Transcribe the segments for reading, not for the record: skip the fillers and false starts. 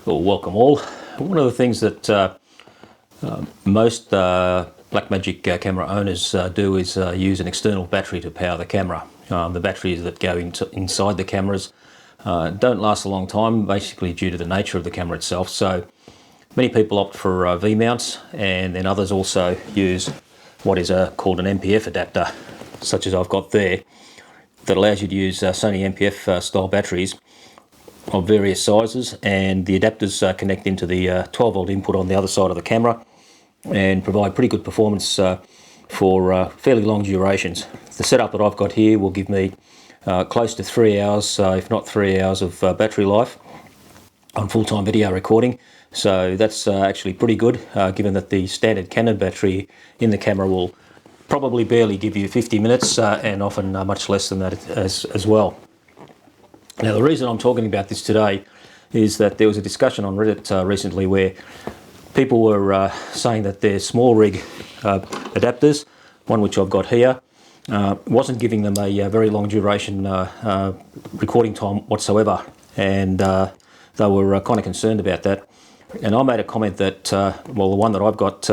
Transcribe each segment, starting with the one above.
Well, welcome all. One of the things that most Blackmagic camera owners do is use an external battery to power the camera. The batteries that go inside the cameras don't last a long time, basically due to the nature of the camera itself. So many people opt for V-mounts, and then others also use what is called an MPF adapter, such as I've got there, that allows you to use Sony MPF style batteries of various sizes, and the adapters connect into the 12 volt input on the other side of the camera and provide pretty good performance for fairly long durations. The setup that I've got here will give me close to 3 hours, if not 3 hours of battery life on full-time video recording. So that's actually pretty good, given that the standard Canon battery in the camera will probably barely give you 50 minutes and often much less than that as well. Now, the reason I'm talking about this today is that there was a discussion on Reddit recently where people were saying that their SmallRig adapters, one which I've got here, wasn't giving them a very long duration recording time whatsoever, and they were kind of concerned about that. And I made a comment that, well, the one that I've got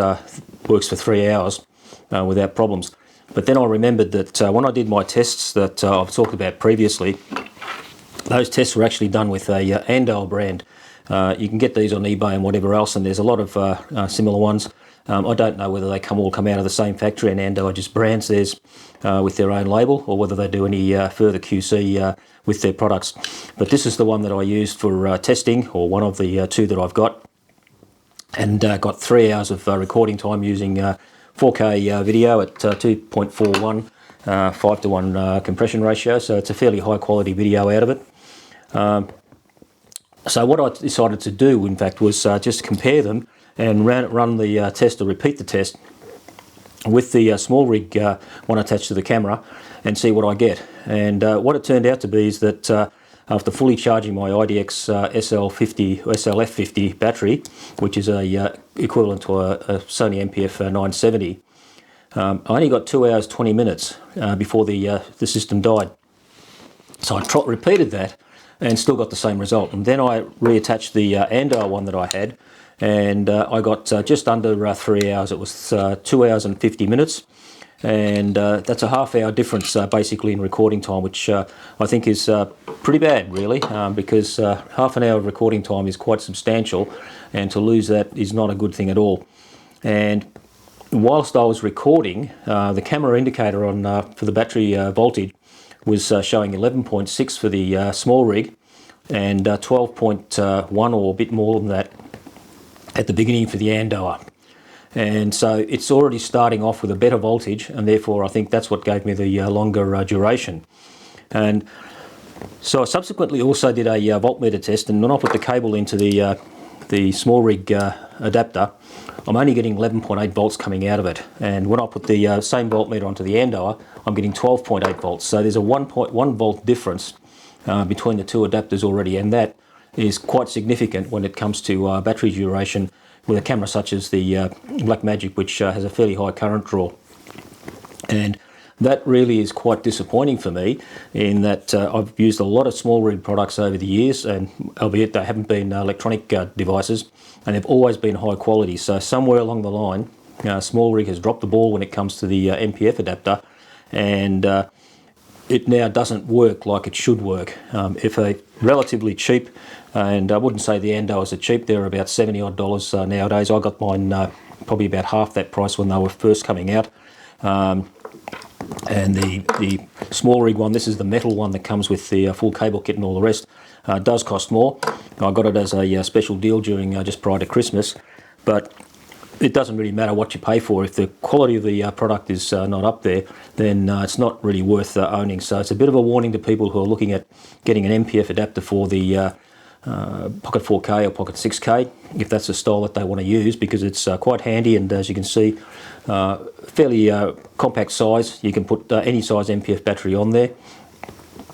works for 3 hours without problems. But then I remembered that when I did my tests that I've talked about previously, those tests were actually done with a Andoer brand. You can get these on eBay and whatever else, and there's a lot of similar ones. I don't know whether they all come out of the same factory and Andoer just brands theirs with their own label, or whether they do any further QC with their products. But this is the one that I used for testing, or one of the two that I've got, and got 3 hours of recording time using 4K video at 2.41 5:1 compression ratio, so it's a fairly high quality video out of it. So what I decided to do, in fact, was just compare them and run the test, or repeat the test with the SmallRig one attached to the camera, and see what I get. And what it turned out to be is that after fully charging my IDX SLF50 battery, which is equivalent to a Sony MPF 970, I only got 2 hours 20 minutes before the system died. So I repeated that and still got the same result. And then I reattached the Andoer one that I had, and I got just under 3 hours. It was 2 hours and 50 minutes, and that's a half-hour difference basically in recording time, which I think is pretty bad, really, because half an hour of recording time is quite substantial, and to lose that is not a good thing at all. And whilst I was recording, the camera indicator on for the battery voltage was showing 11.6 for the SmallRig, and 12.1 or a bit more than that at the beginning for the Andoer. And so it's already starting off with a better voltage, and therefore I think that's what gave me the longer duration. And so I subsequently also did a voltmeter test, and when I put the cable into the SmallRig adapter, I'm only getting 11.8 volts coming out of it, and when I put the same voltmeter onto the Andoer, I'm getting 12.8 volts. So there's a 1.1 volt difference between the two adapters already, and that is quite significant when it comes to battery duration with a camera such as the Blackmagic, which has a fairly high current draw. And that really is quite disappointing for me, in that I've used a lot of SmallRig products over the years, and albeit they haven't been electronic devices, and they've always been high quality. So somewhere along the line, SmallRig has dropped the ball when it comes to the MPF adapter, and it now doesn't work like it should work. If a relatively cheap, and I wouldn't say the Andoers are cheap, they're about $70 odd nowadays. I got mine probably about half that price when they were first coming out. And the SmallRig one, this is the metal one that comes with the full cable kit and all the rest, does cost more. I got it as a special deal during just prior to Christmas, but it doesn't really matter what you pay for. If the quality of the product is not up there, then it's not really worth owning. So it's a bit of a warning to people who are looking at getting an MPF adapter for the Pocket 4K or Pocket 6K, if that's the style that they want to use, because it's quite handy, and as you can see, fairly compact size. You can put any size MPF battery on there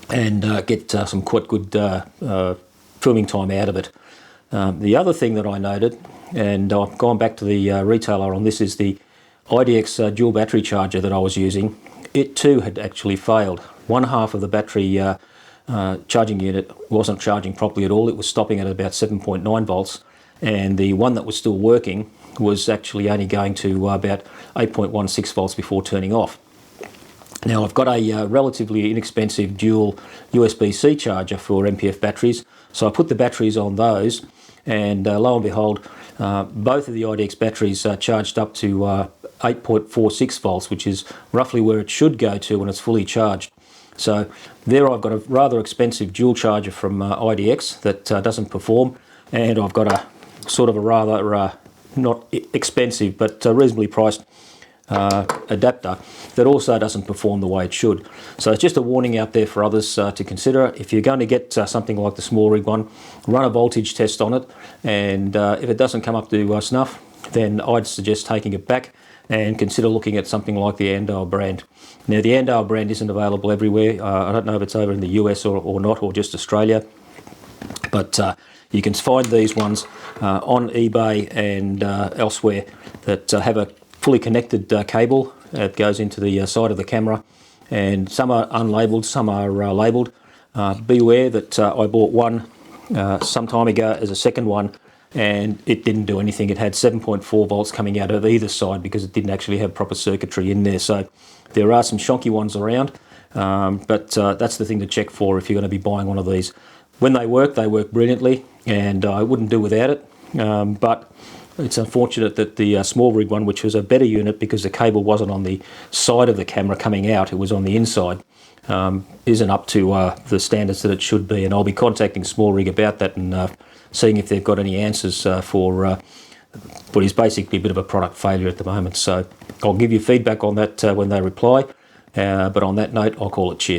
and get some quite good filming time out of it. The other thing that I noted, and I've gone back to the retailer on this, is the IDX dual battery charger that I was using. It too had actually failed. One half of the battery charging unit wasn't charging properly at all. It was stopping at about 7.9 volts, and the one that was still working was actually only going to about 8.16 volts before turning off. Now I've got a relatively inexpensive dual USB-C charger for MPF batteries, so I put the batteries on those, and lo and behold, both of the IDX batteries charged up to 8.46 volts, which is roughly where it should go to when it's fully charged. So there I've got a rather expensive dual charger from IDX that doesn't perform, and I've got a sort of a rather not expensive but reasonably priced adapter that also doesn't perform the way it should. So it's just a warning out there for others to consider. If you're going to get something like the SmallRig one, run a voltage test on it, and if it doesn't come up to snuff, then I'd suggest taking it back and consider looking at something like the Andoer brand. Now the Andoer brand isn't available everywhere. I don't know if it's over in the US or not, or just Australia, but you can find these ones on eBay and elsewhere that have a fully connected cable that goes into the side of the camera, and some are unlabelled, some are labelled. Beware that I bought one some time ago as a second one, and it didn't do anything. It had 7.4 volts coming out of either side because it didn't actually have proper circuitry in there. So there are some shonky ones around, but that's the thing to check for if you're going to be buying one of these. When they work brilliantly, and I wouldn't do without it, but it's unfortunate that the SmallRig one, which was a better unit because the cable wasn't on the side of the camera coming out, it was on the inside, isn't up to the standards that it should be. And I'll be contacting SmallRig about that and seeing if they've got any answers for what is basically a bit of a product failure at the moment. So I'll give you feedback on that when they reply, but on that note, I'll call it cheers.